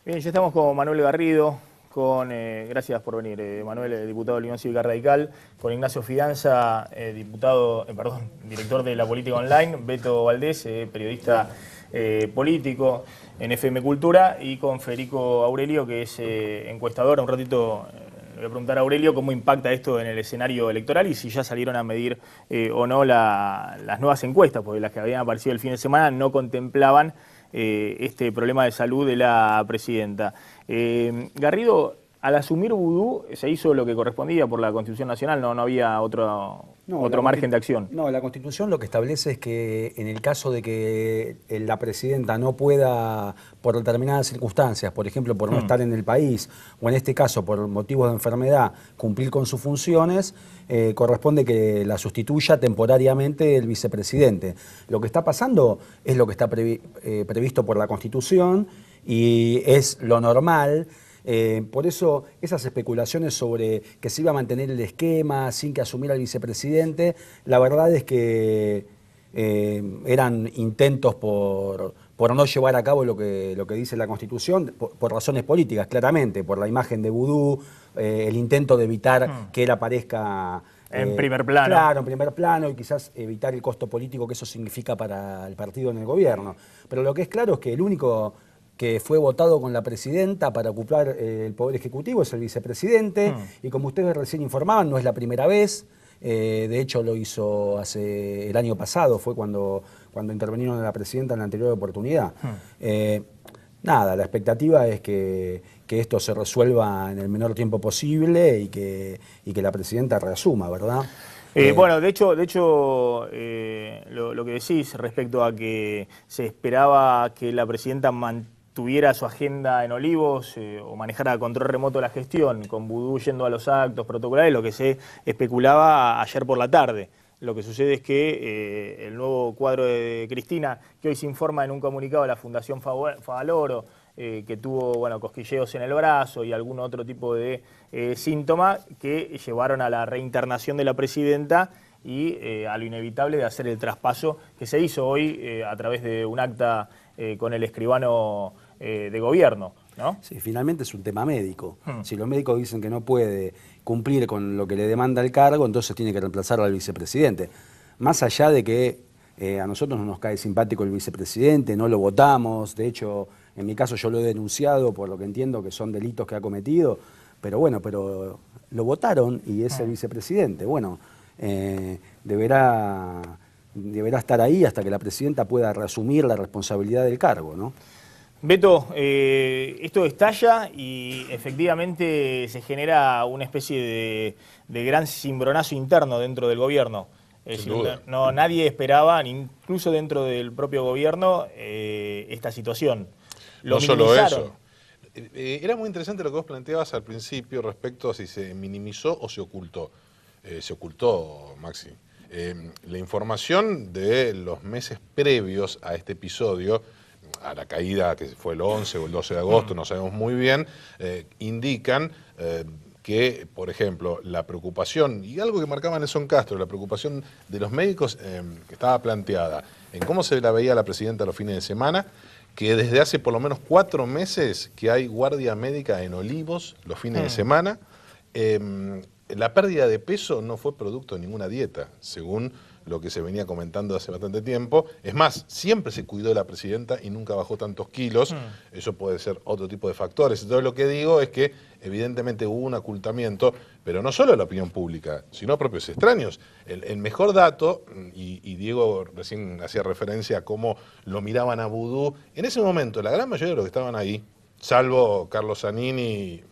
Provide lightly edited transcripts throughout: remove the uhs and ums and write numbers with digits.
Bien, ya estamos con Manuel Garrido, gracias por venir, Manuel, diputado de la Unión Cívica Radical, con Ignacio Fidanza, director de La Política Online, Beto Valdés, periodista político en FM Cultura, y con Federico Aurelio, que es encuestador. Un ratito le voy a preguntar a Aurelio cómo impacta esto en el escenario electoral y si ya salieron a medir o no las nuevas encuestas, porque las que habían aparecido el fin de semana no contemplaban este problema de salud de la presidenta. Garrido, al asumir Vudú se hizo lo que correspondía por la Constitución Nacional, no había otro margen de acción. No, la Constitución lo que establece es que en el caso de que la presidenta no pueda, por determinadas circunstancias, por ejemplo, por no estar en el país, o en este caso por motivos de enfermedad, cumplir con sus funciones, corresponde que la sustituya temporariamente el vicepresidente. Lo que está pasando es lo que está previsto por la Constitución y es lo normal. Por eso esas especulaciones sobre que se iba a mantener el esquema sin que asumiera el vicepresidente, la verdad es que eran intentos por no llevar a cabo lo que dice la Constitución, por razones políticas, claramente, por la imagen de Vudú, el intento de evitar que él aparezca en primer plano. Claro, en primer plano, y quizás evitar el costo político que eso significa para el partido en el gobierno. Pero lo que es claro es que el único que fue votado con la presidenta para ocupar el Poder Ejecutivo es el vicepresidente, y como ustedes recién informaban, no es la primera vez. De hecho lo hizo el año pasado, fue cuando intervinieron a la presidenta en la anterior oportunidad. Nada, la expectativa es que esto se resuelva en el menor tiempo posible y que la presidenta reasuma, ¿verdad? Bueno, de hecho lo que decís respecto a que se esperaba que la presidenta tuviera su agenda en Olivos o manejara a control remoto la gestión, con Vudú yendo a los actos protocolares, lo que se especulaba ayer por la tarde. Lo que sucede es que el nuevo cuadro de Cristina, que hoy se informa en un comunicado de la Fundación Favaloro, que tuvo cosquilleos en el brazo y algún otro tipo de síntoma que llevaron a la reinternación de la presidenta y a lo inevitable de hacer el traspaso que se hizo hoy a través de un acta con el escribano de gobierno, ¿no? Sí, finalmente es un tema médico. Si los médicos dicen que no puede cumplir con lo que le demanda el cargo, entonces tiene que reemplazar al vicepresidente. Más allá de que a nosotros no nos cae simpático el vicepresidente, no lo votamos, de hecho, en mi caso yo lo he denunciado por lo que entiendo que son delitos que ha cometido, pero lo votaron y es el vicepresidente. Bueno, deberá estar ahí hasta que la presidenta pueda reasumir la responsabilidad del cargo, ¿no? Beto, esto estalla y efectivamente se genera una especie de gran cimbronazo interno dentro del gobierno. Es decir, nadie esperaba, incluso dentro del propio gobierno, esta situación. No solo eso. Era muy interesante lo que vos planteabas al principio respecto a si se minimizó o se ocultó. Se ocultó, Maxi. La información de los meses previos a este episodio, a la caída que fue el 11 o el 12 de agosto, no sabemos muy bien, indican que, por ejemplo, la preocupación, y algo que marcaba Nelson Castro, la preocupación de los médicos que estaba planteada en cómo se la veía la presidenta los fines de semana, que desde hace por lo menos 4 meses que hay guardia médica en Olivos los fines de semana. La pérdida de peso no fue producto de ninguna dieta, según lo que se venía comentando hace bastante tiempo. Es más, siempre se cuidó de la presidenta y nunca bajó tantos kilos. Eso puede ser otro tipo de factores. Entonces lo que digo es que evidentemente hubo un ocultamiento, pero no solo de la opinión pública, sino a propios extraños. El mejor dato, y Diego recién hacía referencia a cómo lo miraban a Vudú, en ese momento la gran mayoría de los que estaban ahí, salvo Carlos Zanini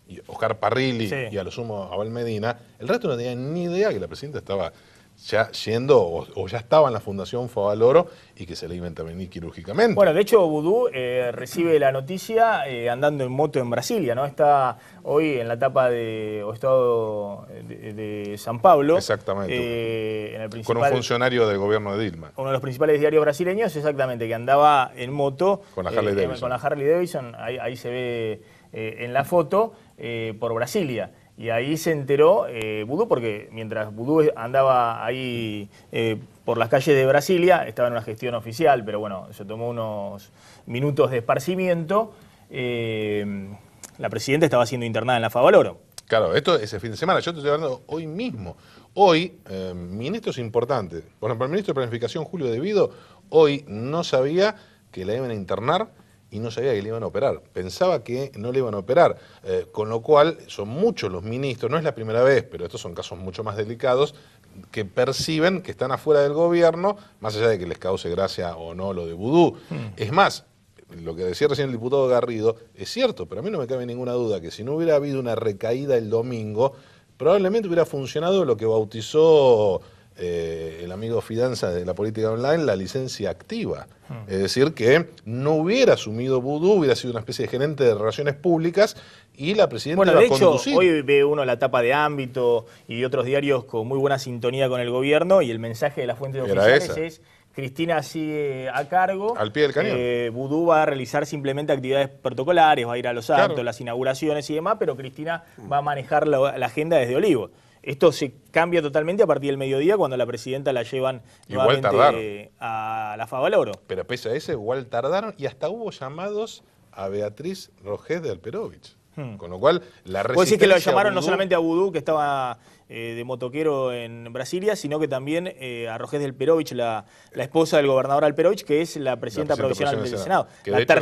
y Oscar Parrilli, y a lo sumo Abel Medina, el resto no tenían ni idea que la presidenta estaba ya yendo o ya estaba en la Fundación Favaloro y que se le iba a intervenir quirúrgicamente. Bueno, de hecho Vudú recibe la noticia andando en moto en Brasilia, ¿no? Está hoy en la etapa o estado de San Pablo. Exactamente. En el con un funcionario del gobierno de Dilma. Uno de los principales diarios brasileños, exactamente, que andaba en moto. Con la Harley Davidson. Con la Harley Davidson, ahí se ve en la foto, por Brasilia. Y ahí se enteró Vudú, porque mientras Vudú andaba ahí por las calles de Brasilia, estaba en una gestión oficial, pero bueno, se tomó unos minutos de esparcimiento. La presidenta estaba siendo internada en la Favaloro. Claro, esto es el fin de semana. Yo te estoy hablando hoy mismo. Hoy, ministros importantes. Por ejemplo, el ministro de Planificación, Julio De Vido, hoy no sabía que la iban a internar y no sabía que le iban a operar. Pensaba que no le iban a operar. Con lo cual, son muchos los ministros, no es la primera vez, pero estos son casos mucho más delicados, que perciben que están afuera del gobierno, más allá de que les cause gracia o no lo de vudú. Es más, lo que decía recién el diputado Garrido es cierto, pero a mí no me cabe ninguna duda que si no hubiera habido una recaída el domingo, probablemente hubiera funcionado lo que bautizó el amigo Fidanza de la política online, la licencia activa. Es decir, que no hubiera asumido vudú, hubiera sido una especie de gerente de relaciones públicas y la presidenta iba a conducir. Bueno, de hecho, hoy ve uno la tapa de Ámbito y de otros diarios con muy buena sintonía con el gobierno y el mensaje de las fuentes oficiales es: Cristina sigue a cargo. Al pie del cañón. Vudú va a realizar simplemente actividades protocolares, va a ir a los actos, Claro, las inauguraciones y demás, pero Cristina va a manejar la agenda desde Olivos. Esto se cambia totalmente a partir del mediodía cuando la presidenta la llevan igual nuevamente a la Favaloro. Pero pese a eso, igual tardaron y hasta hubo llamados a Beatriz Rogés de Alperovich. Con lo cual, la resistencia... Puedo decir que lo llamaron no vudú, solamente a Vudú, que estaba de motoquero en Brasilia, sino que también a Rogés del Perovich, la esposa del gobernador Alperovich, que es la presidenta provisional del Senado. Que de hecho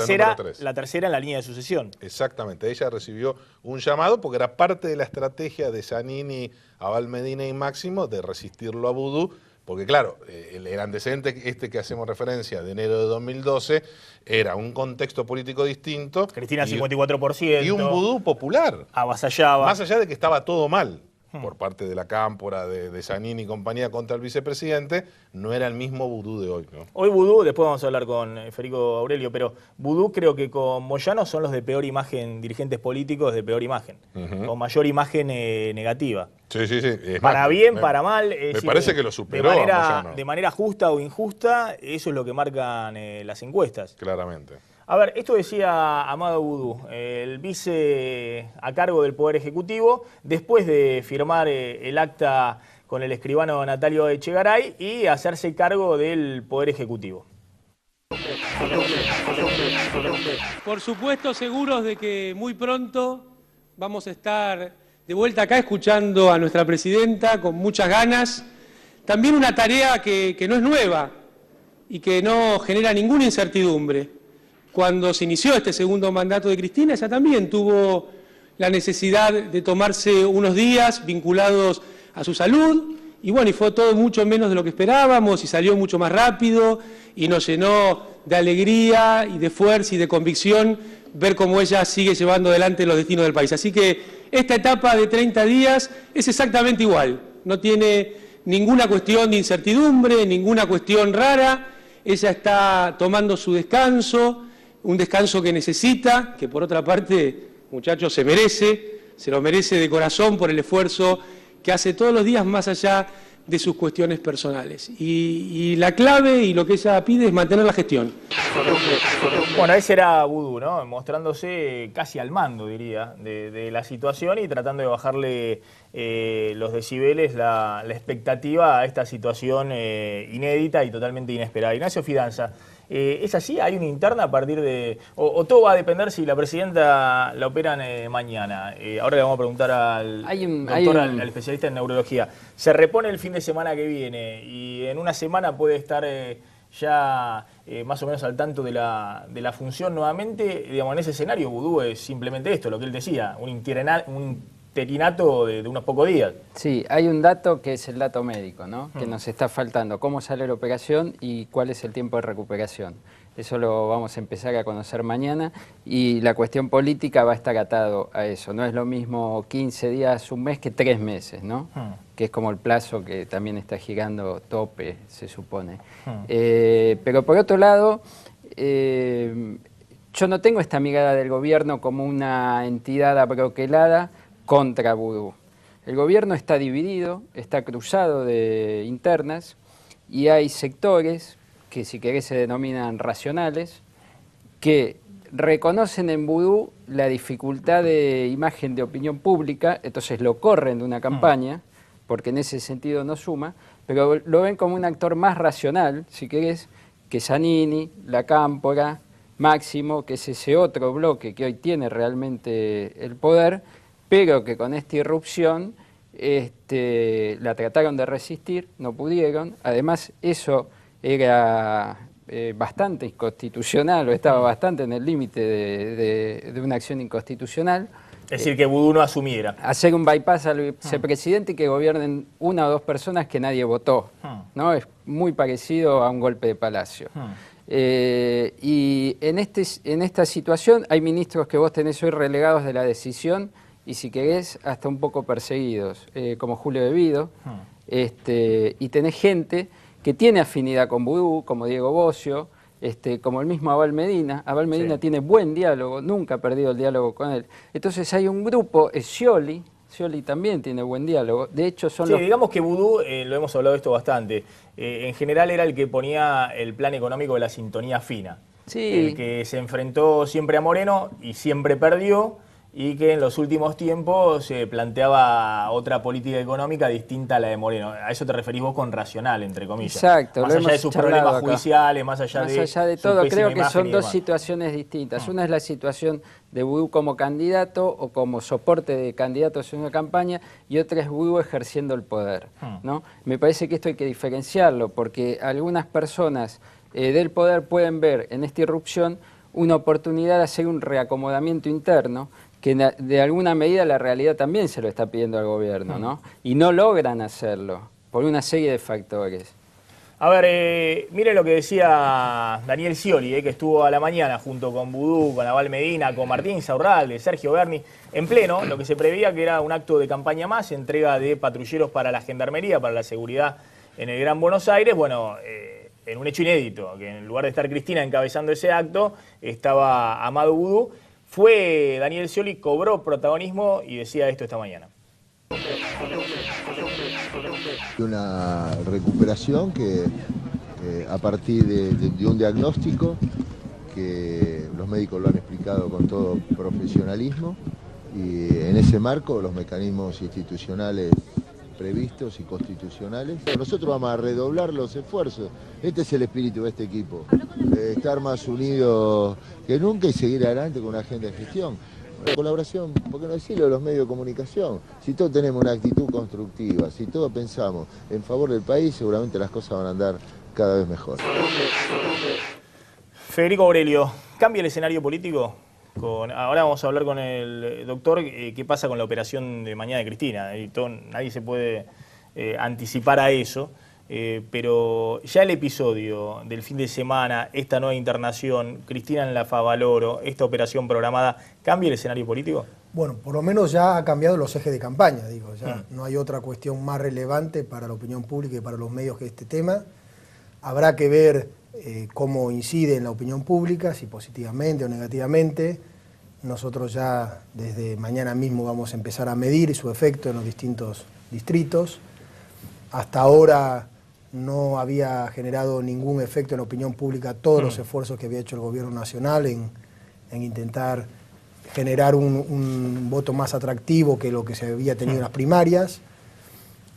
La tercera en la línea de sucesión. Exactamente, ella recibió un llamado porque era parte de la estrategia de Zanini, Abal Medina y Máximo de resistirlo a vudú, porque claro, el antecedente este que hacemos referencia de enero de 2012 era un contexto político distinto. Cristina 54%. Y un vudú popular. Avasallaba. Más allá de que estaba todo mal por parte de la cámpora, de Zanini y compañía contra el vicepresidente, no era el mismo vudú de hoy, ¿no? Hoy vudú, después vamos a hablar con Federico Aurelio, pero vudú creo que con Moyano son los de peor imagen, dirigentes políticos de peor imagen, con mayor imagen negativa. Sí. Es para más, bien, para mal. Me parece que lo superó a Moyano. De manera justa o injusta, eso es lo que marcan las encuestas. Claramente. A ver, esto decía Amado Vudú, el vice a cargo del Poder Ejecutivo, después de firmar el acta con el escribano Natalio Echegaray y hacerse cargo del Poder Ejecutivo. Por supuesto, seguros de que muy pronto vamos a estar de vuelta acá escuchando a nuestra presidenta con muchas ganas. También una tarea que no es nueva y que no genera ninguna incertidumbre. Cuando se inició este segundo mandato de Cristina, ella también tuvo la necesidad de tomarse unos días vinculados a su salud, y bueno, y fue todo mucho menos de lo que esperábamos, y salió mucho más rápido, y nos llenó de alegría y de fuerza y de convicción ver cómo ella sigue llevando adelante los destinos del país. Así que esta etapa de 30 días es exactamente igual, no tiene ninguna cuestión de incertidumbre, ninguna cuestión rara, ella está tomando su descanso, un descanso que necesita, que por otra parte, muchachos, se lo merece de corazón por el esfuerzo que hace todos los días más allá de sus cuestiones personales. Y la clave y lo que ella pide es mantener la gestión. Bueno, ese era Vudú, ¿no? Mostrándose casi al mando, diría, de la situación y tratando de bajarle los decibeles, la expectativa a esta situación inédita y totalmente inesperada. Ignacio Fidanza, ¿es así? ¿Hay una interna a partir de...? O todo va a depender si la presidenta la operan mañana? Ahora le vamos a preguntar al doctor, al especialista en neurología. Se repone el fin de semana que viene y en una semana puede estar ya más o menos al tanto de la función nuevamente. Digamos, en ese escenario, Vudú es simplemente esto, lo que él decía, un interinato de unos pocos días. Sí, hay un dato que es el dato médico, ¿no? Que nos está faltando, cómo sale la operación y cuál es el tiempo de recuperación. Eso lo vamos a empezar a conocer mañana y la cuestión política va a estar atado a eso. No es lo mismo 15 días, un mes que 3 meses, ¿no? Que es como el plazo que también está girando tope, se supone. Pero por otro lado, yo no tengo esta mirada del gobierno como una entidad abroquelada contra Vudú. El gobierno está dividido, está cruzado de internas y hay sectores que, si querés, se denominan racionales, que reconocen en Vudú la dificultad de imagen de opinión pública, entonces lo corren de una campaña, porque en ese sentido no suma, pero lo ven como un actor más racional, si querés, que Zanini, La Cámpora, Máximo, que es ese otro bloque que hoy tiene realmente el poder, pero que con esta irrupción la trataron de resistir, no pudieron. Además, eso era bastante inconstitucional, o estaba bastante en el límite de una acción inconstitucional. Es decir, que Vudú no asumiera. Hacer un bypass al vicepresidente y que gobiernen una o dos personas que nadie votó, ¿no? Es muy parecido a un golpe de palacio. Y en esta situación hay ministros que vos tenés hoy relegados de la decisión y, si querés, hasta un poco perseguidos, como Julio De Vido, y tenés gente que tiene afinidad con Vudú, como Diego Bocio, como el mismo Abal Medina. Abal Medina tiene buen diálogo, nunca ha perdido el diálogo con él. Entonces hay un grupo, Scioli también tiene buen diálogo. De hecho son los... digamos que Vudú, lo hemos hablado de esto bastante, en general era el que ponía el plan económico de la sintonía fina. Sí. El que se enfrentó siempre a Moreno y siempre perdió, y que en los últimos tiempos se planteaba otra política económica distinta a la de Moreno. A eso te referís vos con racional, entre comillas. Exacto. Más allá de sus problemas judiciales, más allá de todo, su creo que imagen son y dos demás. situaciones distintas. Una es la situación de Vudú como candidato o como soporte de candidatos en una campaña, y otra es Vudú ejerciendo el poder, ¿no? Me parece que esto hay que diferenciarlo, porque algunas personas del poder pueden ver en esta irrupción una oportunidad de hacer un reacomodamiento interno, que de alguna medida la realidad también se lo está pidiendo al gobierno, ¿no? Y no logran hacerlo por una serie de factores. A ver, mire lo que decía Daniel Scioli, que estuvo a la mañana junto con Vudú, con Abal Medina, con Martín Insaurralde, Sergio Berni, en pleno, lo que se preveía que era un acto de campaña más, entrega de patrulleros para la gendarmería, para la seguridad en el Gran Buenos Aires. Bueno, en un hecho inédito, que en lugar de estar Cristina encabezando ese acto, estaba Amado Vudú. Fue Daniel Scioli, cobró protagonismo y decía esto esta mañana. Una recuperación que a partir de un diagnóstico que los médicos lo han explicado con todo profesionalismo, y en ese marco los mecanismos institucionales previstos y constitucionales. Nosotros vamos a redoblar los esfuerzos. Este es el espíritu de este equipo. Estar más unidos que nunca y seguir adelante con una agenda de gestión. La colaboración, ¿por qué no decirlo?, de los medios de comunicación. Si todos tenemos una actitud constructiva, si todos pensamos en favor del país, seguramente las cosas van a andar cada vez mejor. Federico Aurelio, ¿cambia el escenario político? Ahora vamos a hablar con el doctor qué pasa con la operación de mañana de Cristina. Nadie se puede anticipar a eso, pero ya el episodio del fin de semana, esta nueva internación, Cristina en la Favaloro, esta operación programada, ¿cambia el escenario político? Bueno, por lo menos ya ha cambiado los ejes de campaña, digo, ya no hay otra cuestión más relevante para la opinión pública y para los medios que este tema. Habrá que ver cómo incide en la opinión pública, si positivamente o negativamente. Nosotros ya desde mañana mismo vamos a empezar a medir su efecto en los distintos distritos. Hasta ahora no había generado ningún efecto en la opinión pública todos los esfuerzos que había hecho el gobierno nacional en intentar generar un voto más atractivo que lo que se había tenido en las primarias,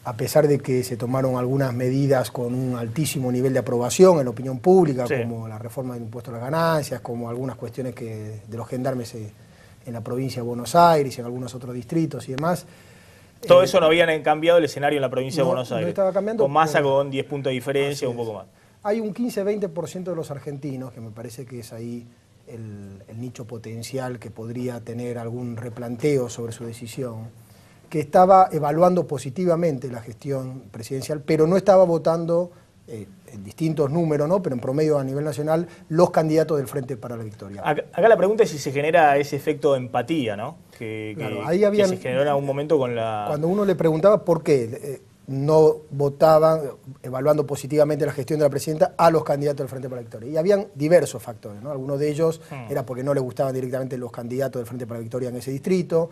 a pesar de que se tomaron algunas medidas con un altísimo nivel de aprobación en la opinión pública, como la reforma del impuesto a las ganancias, como algunas cuestiones de los gendarmes en la provincia de Buenos Aires y en algunos otros distritos y demás. Todo eso no habían cambiado el escenario en la provincia de Buenos Aires. No estaba cambiando. Con Massa con 10 puntos de diferencia, un poco más. Hay un 15-20% de los argentinos, que me parece que es ahí el nicho potencial que podría tener algún replanteo sobre su decisión, que estaba evaluando positivamente la gestión presidencial, pero no estaba votando en distintos números, ¿no?, pero en promedio a nivel nacional, los candidatos del Frente para la Victoria. Acá la pregunta es si se genera ese efecto de empatía, ¿no? Claro, que se generó en algún momento con la... Cuando uno le preguntaba por qué no votaban, evaluando positivamente la gestión de la presidenta, a los candidatos del Frente para la Victoria. Y habían diversos factores, ¿no? Algunos de ellos era porque no les gustaban directamente los candidatos del Frente para la Victoria en ese distrito.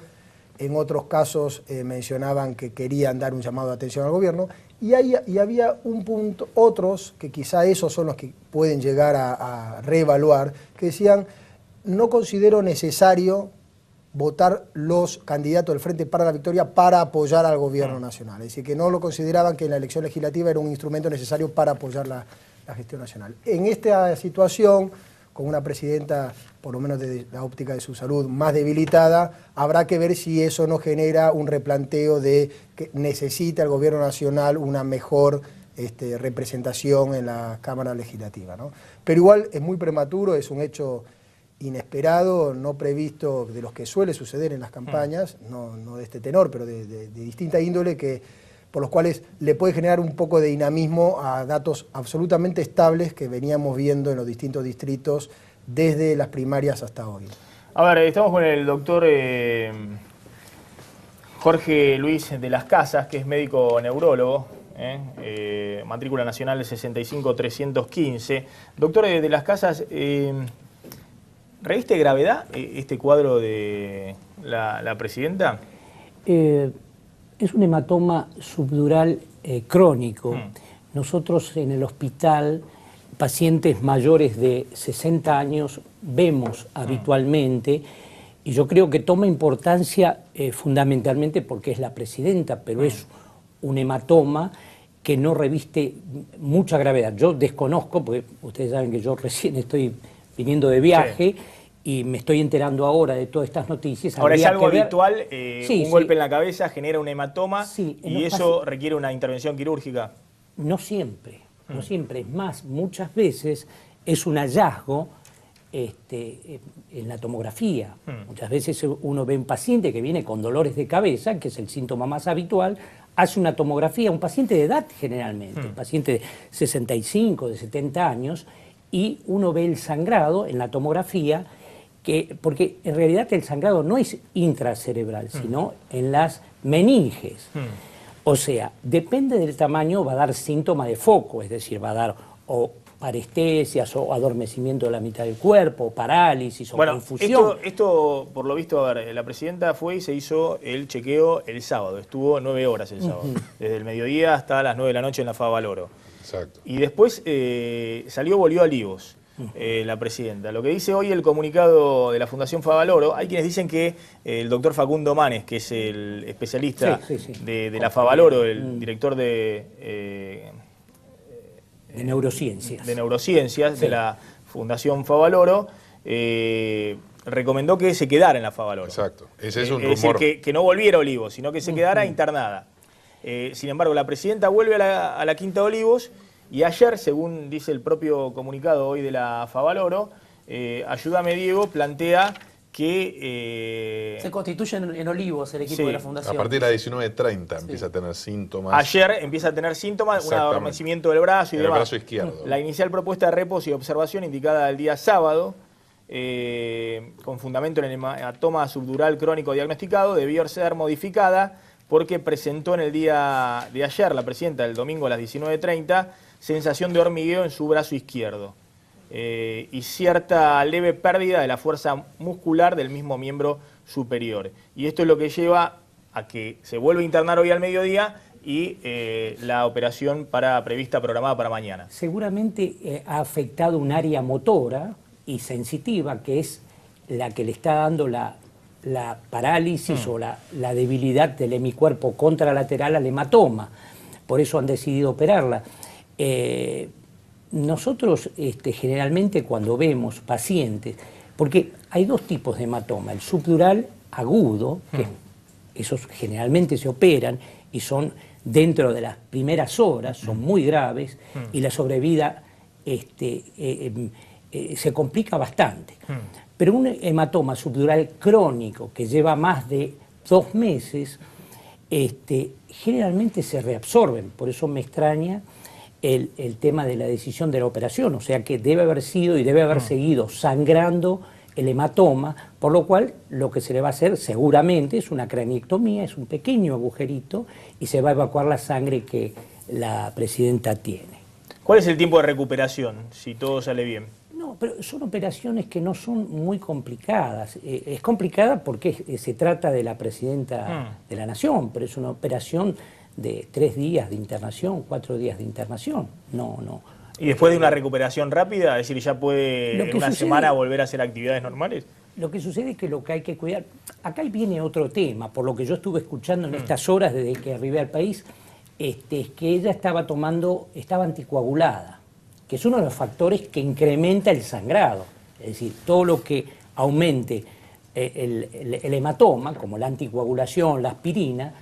En otros casos mencionaban que querían dar un llamado de atención al gobierno, y había un punto, otros, que quizá esos son los que pueden llegar a reevaluar, que decían, no considero necesario votar los candidatos del Frente para la Victoria para apoyar al gobierno nacional. Es decir, que no lo consideraban que la elección legislativa era un instrumento necesario para apoyar la gestión nacional. En esta situación, con una presidenta, por lo menos desde la óptica de su salud, más debilitada, habrá que ver si eso no genera un replanteo de que necesita el gobierno nacional una mejor representación en la Cámara Legislativa, ¿no? Pero igual es muy prematuro, es un hecho inesperado, no previsto, de los que suele suceder en las campañas, no de este tenor, pero de distinta índole, por los cuales le puede generar un poco de dinamismo a datos absolutamente estables que veníamos viendo en los distintos distritos desde las primarias hasta hoy. A ver, estamos con el doctor Jorge Luis de las Casas, que es médico neurólogo, matrícula nacional 65315. Doctor de las Casas, ¿reviste gravedad este cuadro de la presidenta? Es un hematoma subdural crónico. Nosotros en el hospital, pacientes mayores de 60 años, vemos habitualmente, y yo creo que toma importancia fundamentalmente porque es la presidenta, pero es un hematoma que no reviste mucha gravedad. Yo desconozco, porque ustedes saben que yo recién estoy viniendo de viaje, y me estoy enterando ahora de todas estas noticias. Ahora, es algo habitual, un golpe en la cabeza genera un hematoma, y eso requiere una intervención quirúrgica. No siempre, no siempre. Es más, muchas veces es un hallazgo en la tomografía. Muchas veces uno ve un paciente que viene con dolores de cabeza, que es el síntoma más habitual, hace una tomografía, un paciente de edad generalmente, un paciente de 65, de 70 años, y uno ve el sangrado en la tomografía, porque en realidad el sangrado no es intracerebral, sino en las meninges. O sea, depende del tamaño, va a dar síntoma de foco, es decir, va a dar o parestesias o adormecimiento de la mitad del cuerpo, parálisis o confusión. Esto, por lo visto, a ver, la presidenta fue y se hizo el chequeo el sábado, estuvo 9 horas el sábado, desde el mediodía hasta las 9 de la noche en la Favaloro. Exacto. Y después volvió a Olivos. La presidenta. Lo que dice hoy el comunicado de la Fundación Favaloro, hay quienes dicen que el doctor Facundo Manes, que es el especialista de la Favaloro, el director de neurociencias de la Fundación Favaloro, recomendó que se quedara en la Favaloro. Exacto. Ese es un rumor. Es decir, que no volviera a Olivos, sino que se quedara internada. Sin embargo, la presidenta vuelve a la Quinta de Olivos. Y ayer, según dice el propio comunicado hoy de la Favaloro, Ayúdame Diego plantea que... se constituye en Olivos el equipo de la Fundación. A partir de las 19:30 empieza a tener síntomas. Ayer empieza a tener síntomas, un adormecimiento del brazo y demás. El brazo izquierdo. La inicial propuesta de reposo y observación indicada el día sábado, con fundamento en el hematoma subdural crónico diagnosticado, debió ser modificada porque presentó en el día de ayer, la presidenta, el domingo a las 19:30, sensación de hormigueo en su brazo izquierdo y cierta leve pérdida de la fuerza muscular del mismo miembro superior. Y esto es lo que lleva a que se vuelva a internar hoy al mediodía y la operación prevista, programada para mañana. Seguramente ha afectado un área motora y sensitiva, que es la que le está dando la parálisis o la debilidad del hemicuerpo contralateral al hematoma. Por eso han decidido operarla. Nosotros generalmente cuando vemos pacientes, porque hay dos tipos de hematoma, el subdural agudo, que esos generalmente se operan y son dentro de las primeras horas, son muy graves y la sobrevida se complica bastante. Pero un hematoma subdural crónico que lleva más de 2 meses, generalmente se reabsorben, por eso me extraña el tema de la decisión de la operación, o sea que debe haber sido y debe haber seguido sangrando el hematoma, por lo cual lo que se le va a hacer seguramente es una craniectomía, es un pequeño agujerito y se va a evacuar la sangre que la presidenta tiene. ¿Cuál es el tiempo de recuperación si todo sale bien? No, pero son operaciones que no son muy complicadas. Es complicada porque se trata de la presidenta de la Nación, pero es una operación de 3 días de internación, 4 días de internación. No. ¿Y después de una recuperación rápida, es decir, ya puede en una semana volver a hacer actividades normales? Lo que sucede es que lo que hay que cuidar, acá viene otro tema, por lo que yo estuve escuchando en estas horas desde que arribé al país, es que ella estaba anticoagulada, que es uno de los factores que incrementa el sangrado. Es decir, todo lo que aumente el hematoma, como la anticoagulación, la aspirina,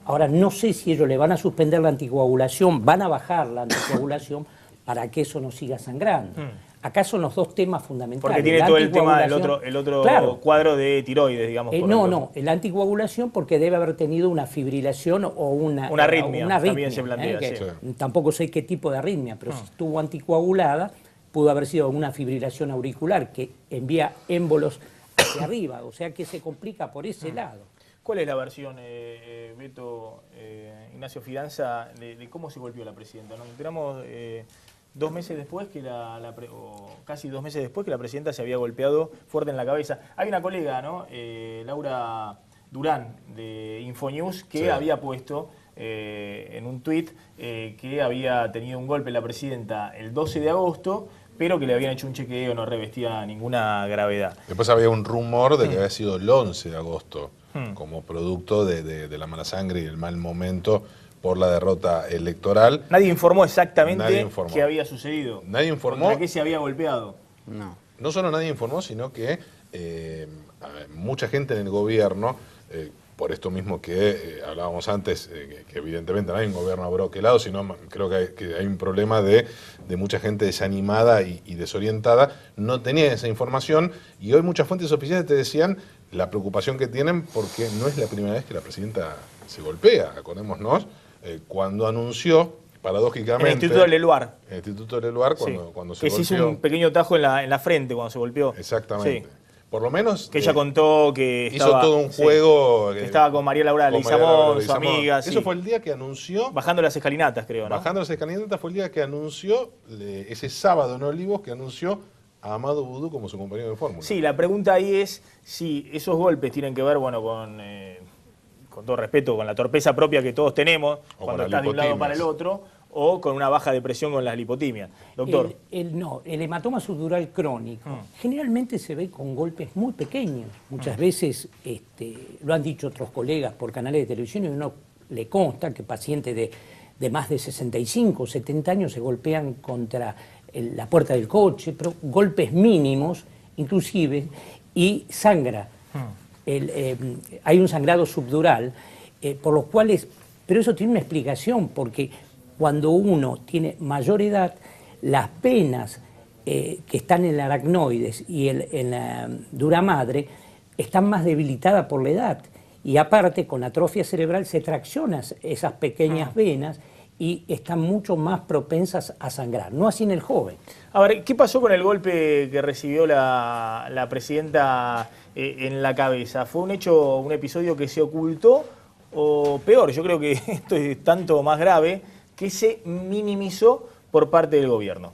ahora no sé si ellos le van a suspender la anticoagulación, van a bajar la anticoagulación para que eso no siga sangrando. Acá son los dos temas fundamentales. Porque tiene todo el tema del otro claro, cuadro de tiroides, digamos. No, la anticoagulación porque debe haber tenido una fibrilación o una arritmia. También se plantea, sí. Tampoco sé qué tipo de arritmia, pero si estuvo anticoagulada, pudo haber sido una fibrilación auricular que envía émbolos hacia arriba, o sea que se complica por ese lado. ¿Cuál es la versión, Beto, Ignacio Fidanza, de cómo se golpeó la presidenta? Nos enteramos 2 meses después que casi 2 meses después que la presidenta se había golpeado fuerte en la cabeza. Hay una colega, ¿no? Laura Durán, de Infonews, que había puesto en un tuit que había tenido un golpe la presidenta el 12 de agosto, pero que le habían hecho un chequeo, no revestía ninguna gravedad. Después había un rumor de que había sido el 11 de agosto, como producto de la mala sangre y el mal momento por la derrota electoral. Nadie informó exactamente qué había sucedido. Nadie informó. ¿Contra qué se había golpeado? No solo nadie informó, sino que mucha gente en el gobierno, por esto mismo que hablábamos antes, que evidentemente no hay un gobierno abroquelado, sino creo que hay un problema de mucha gente desanimada y desorientada, no tenía esa información, y hoy muchas fuentes oficiales te decían la preocupación que tienen porque no es la primera vez que la presidenta se golpea, acordémonos, cuando anunció, paradójicamente... En el Instituto Leluar. En el Instituto Leluar, cuando se golpeó. Que se hizo un pequeño tajo en la frente cuando se golpeó. Exactamente. Sí. Por lo menos... Que ella contó que hizo todo un juego... que estaba con María Laura Leguizamón, su amiga. Eso fue el día que anunció... Bajando las escalinatas, creo, ¿no? Bajando las escalinatas fue el día que anunció, ese sábado en Olivos, que anunció a Amado Boudou como su compañero de fórmula. Sí, la pregunta ahí es si esos golpes tienen que ver, bueno, con todo respeto, con la torpeza propia que todos tenemos, cuando estás de un lado para el otro, o con una baja de presión con las lipotimias. Doctor. El hematoma subdural crónico generalmente se ve con golpes muy pequeños. Muchas veces, lo han dicho otros colegas por canales de televisión, y uno le consta que pacientes de más de 65 o 70 años se golpean contra la puerta del coche, pero golpes mínimos, inclusive, y sangra. Hay un sangrado subdural, por los cuales, pero eso tiene una explicación, porque cuando uno tiene mayor edad, las venas que están en el aracnoides y en la dura madre están más debilitadas por la edad, y aparte con atrofia cerebral se traccionan esas pequeñas venas y están mucho más propensas a sangrar, no así en el joven. A ver, ¿qué pasó con el golpe que recibió la presidenta en la cabeza? ¿Fue un episodio que se ocultó o peor? Yo creo que esto es tanto más grave, que se minimizó por parte del gobierno.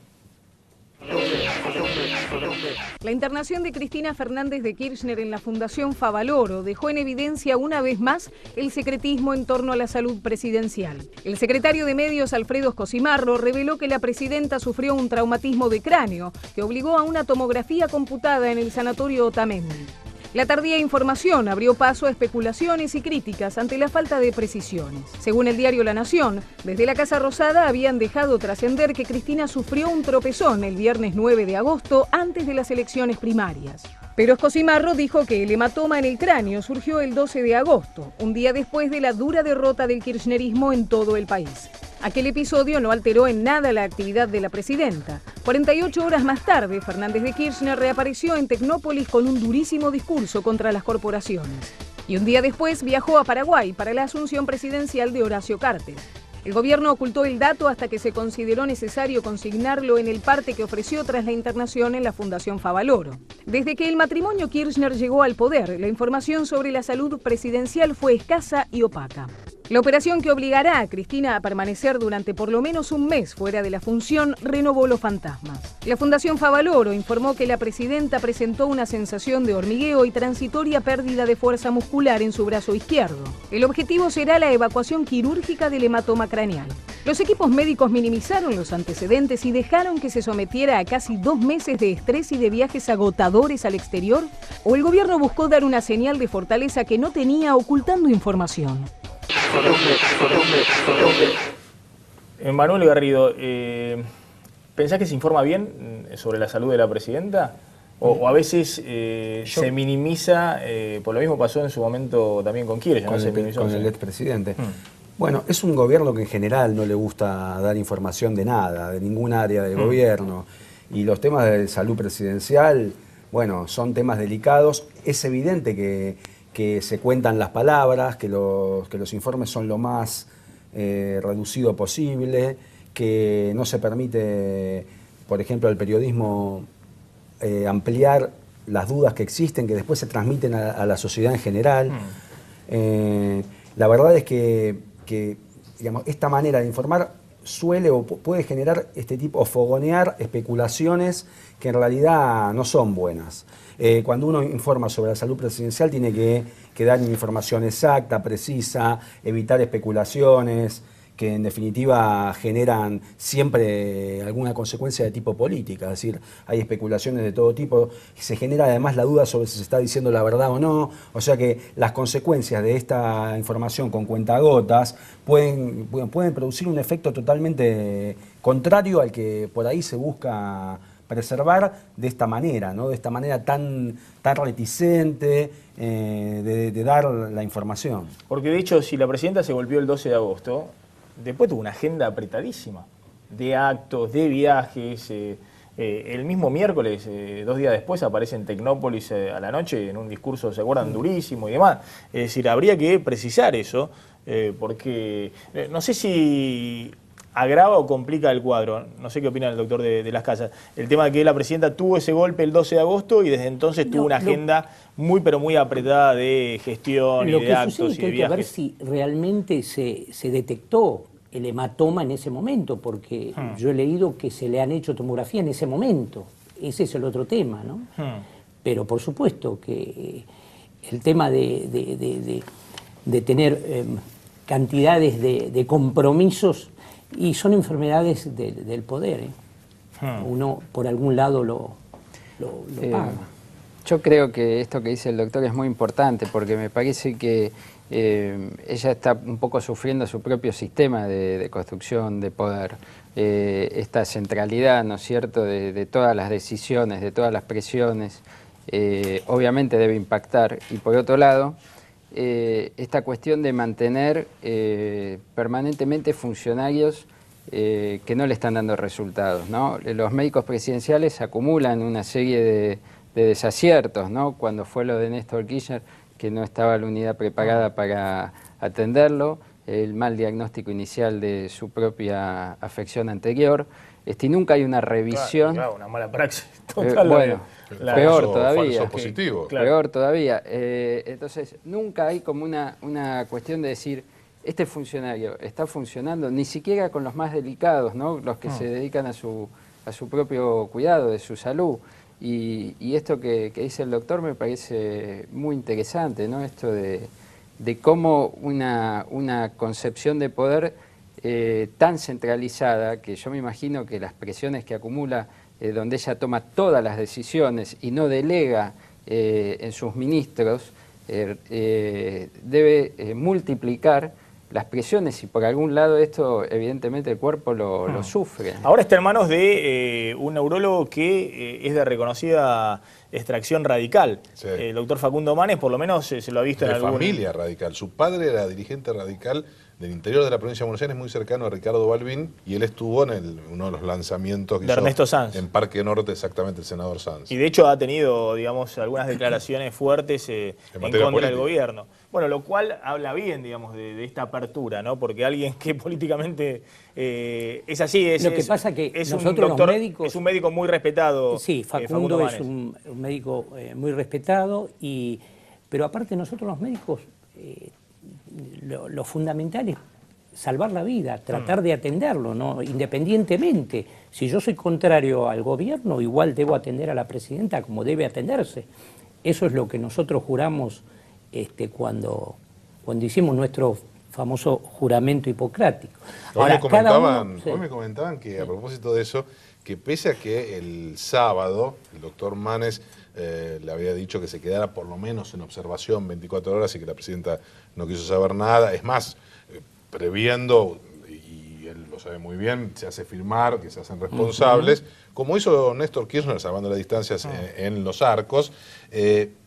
La internación de Cristina Fernández de Kirchner en la Fundación Favaloro dejó en evidencia una vez más el secretismo en torno a la salud presidencial. El secretario de Medios, Alfredo Scosimarro, reveló que la presidenta sufrió un traumatismo de cráneo que obligó a una tomografía computada en el sanatorio Otamendi. La tardía información abrió paso a especulaciones y críticas ante la falta de precisiones. Según el diario La Nación, desde la Casa Rosada habían dejado trascender que Cristina sufrió un tropezón el viernes 9 de agosto antes de las elecciones primarias. Pero Scosimarro dijo que el hematoma en el cráneo surgió el 12 de agosto, un día después de la dura derrota del kirchnerismo en todo el país. Aquel episodio no alteró en nada la actividad de la presidenta. 48 horas más tarde, Fernández de Kirchner reapareció en Tecnópolis con un durísimo discurso contra las corporaciones. Y un día después viajó a Paraguay para la asunción presidencial de Horacio Cartes. El gobierno ocultó el dato hasta que se consideró necesario consignarlo en el parte que ofreció tras la internación en la Fundación Favaloro. Desde que el matrimonio Kirchner llegó al poder, la información sobre la salud presidencial fue escasa y opaca. La operación, que obligará a Cristina a permanecer durante por lo menos un mes fuera de la función, renovó los fantasmas. La Fundación Favaloro informó que la presidenta presentó una sensación de hormigueo y transitoria pérdida de fuerza muscular en su brazo izquierdo. El objetivo será la evacuación quirúrgica del hematoma craneal. Los equipos médicos minimizaron los antecedentes y dejaron que se sometiera a casi 2 meses de estrés y de viajes agotadores al exterior, ¿o el gobierno buscó dar una señal de fortaleza que no tenía, ocultando información? Manuel Garrido, ¿pensás que se informa bien sobre la salud de la presidenta? ¿O a veces se minimiza? Por lo mismo pasó en su momento también con Kirchner, con el expresidente. Bueno, es un gobierno que en general no le gusta dar información de nada, de ningún área del gobierno. Y los temas de salud presidencial, bueno, son temas delicados. Es evidente que se cuentan las palabras, que los informes son lo más reducido posible, que no se permite, por ejemplo, al periodismo ampliar las dudas que existen, que después se transmiten a la sociedad en general. La verdad es que digamos, esta manera de informar suele o puede generar este tipo, o fogonear especulaciones que en realidad no son buenas. Cuando uno informa sobre la salud presidencial tiene que dar una información exacta, precisa, evitar especulaciones que en definitiva generan siempre alguna consecuencia de tipo política, es decir, hay especulaciones de todo tipo, se genera además la duda sobre si se está diciendo la verdad o no, o sea que las consecuencias de esta información con cuentagotas pueden producir un efecto totalmente contrario al que por ahí se busca preservar de esta manera, ¿no? De esta manera tan reticente de dar la información. Porque de hecho, si la presidenta se golpeó el 12 de agosto, después tuvo una agenda apretadísima de actos, de viajes. El mismo miércoles, 2 días después, aparece en Tecnópolis a la noche en un discurso, ¿se acuerdan? Durísimo y demás. Es decir, habría que precisar eso, porque no sé si agrava o complica el cuadro. No sé qué opina el doctor de las Casas. El tema de que la presidenta tuvo ese golpe el 12 de agosto y desde entonces tuvo una agenda muy, pero muy apretada de gestión y de actos y de viajes. Lo que hay que ver si realmente se detectó el hematoma en ese momento, porque yo he leído que se le han hecho tomografía en ese momento. Ese es el otro tema, ¿no? Pero por supuesto que el tema de tener cantidades de compromisos, y son enfermedades del poder, uno por algún lado lo paga. Yo creo que esto que dice el doctor es muy importante, porque me parece que ella está un poco sufriendo su propio sistema de construcción de poder. Esta centralidad, ¿no es cierto?, de todas las decisiones, de todas las presiones, obviamente debe impactar. Y por otro lado, esta cuestión de mantener permanentemente funcionarios que no le están dando resultados, ¿no? Los médicos presidenciales acumulan una serie de desaciertos, ¿no? Cuando fue lo de Néstor Kirchner, que no estaba la unidad preparada para atenderlo, el mal diagnóstico inicial de su propia afección anterior, y nunca hay una revisión. Claro, una mala praxis total. Bueno, peor todavía. Falso positivo. Peor todavía. Entonces, nunca hay como una cuestión de decir, este funcionario está funcionando, ni siquiera con los más delicados, ¿no? Los que se dedican a su propio cuidado de su salud. Y esto que dice el doctor me parece muy interesante, ¿no? Esto de cómo una concepción de poder tan centralizada, que yo me imagino que las presiones que acumula, donde ella toma todas las decisiones y no delega en sus ministros, debe multiplicar las presiones, y por algún lado esto evidentemente el cuerpo lo sufre. Ahora está en manos de un neurólogo que es de reconocida extracción radical. Sí. El doctor Facundo Manes, por lo menos se lo ha visto en algún... De familia radical. Su padre era dirigente radical del interior de la provincia de Buenos Aires, muy cercano a Ricardo Balbín, y él estuvo en uno de los lanzamientos que de Ernesto Sanz. En Parque Norte, exactamente, el senador Sanz. Y de hecho ha tenido, digamos, algunas declaraciones fuertes en contra política del gobierno. Bueno, lo cual habla bien, digamos, de esta apertura, ¿no? Porque alguien que políticamente es así, lo que pasa que es nosotros un doctor, los médicos... Es un médico muy respetado. Sí, Facundo es un médico muy respetado, pero aparte nosotros los médicos lo fundamental es salvar la vida, tratar de atenderlo, ¿no? Independientemente. Si yo soy contrario al gobierno, igual debo atender a la presidenta como debe atenderse. Eso es lo que nosotros juramos cuando hicimos nuestro famoso juramento hipocrático. Hoy me comentaban que, a propósito de eso, que pese a que el sábado el doctor Manes le había dicho que se quedara por lo menos en observación 24 horas y que la presidenta no quiso saber nada, es más, previendo, y él lo sabe muy bien, se hace firmar, que se hacen responsables, como hizo Néstor Kirchner, salvando las distancias en Los Arcos.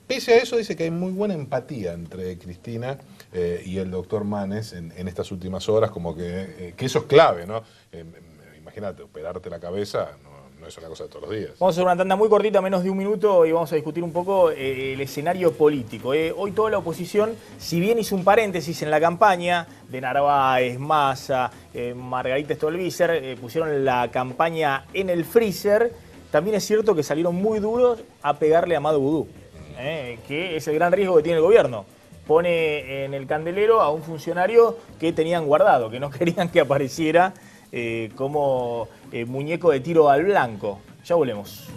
Pese a eso, dice que hay muy buena empatía entre Cristina y el doctor Manes en estas últimas horas, como que eso es clave, ¿no? Imagínate, operarte la cabeza no es una cosa de todos los días. Vamos a hacer una tanda muy cortita, menos de un minuto, y vamos a discutir un poco el escenario político. Hoy toda la oposición, si bien hizo un paréntesis en la campaña de Narváez, Massa, Margarita Stolbizer, pusieron la campaña en el freezer, también es cierto que salieron muy duros a pegarle a Mado Vudú, que es el gran riesgo que tiene el gobierno. Pone en el candelero a un funcionario que tenían guardado, que no querían que apareciera como muñeco de tiro al blanco. Ya volvemos.